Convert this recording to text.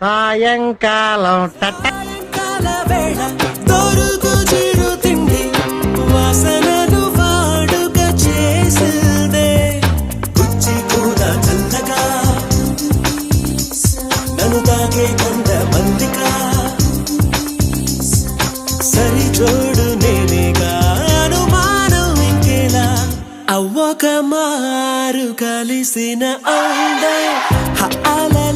సాయంకాలం సాయంకాల వేళ దొరుకు చిరు తిండి వాసనను వాడుక చేసిందే గుచ్చి కూడా చల్లగా నన్ను తాకే కొండ మల్లిక సరి జోడు నేనేగా అనుమానం ఇంకేలా అవ్వక మారు కలిసిన అందం అలా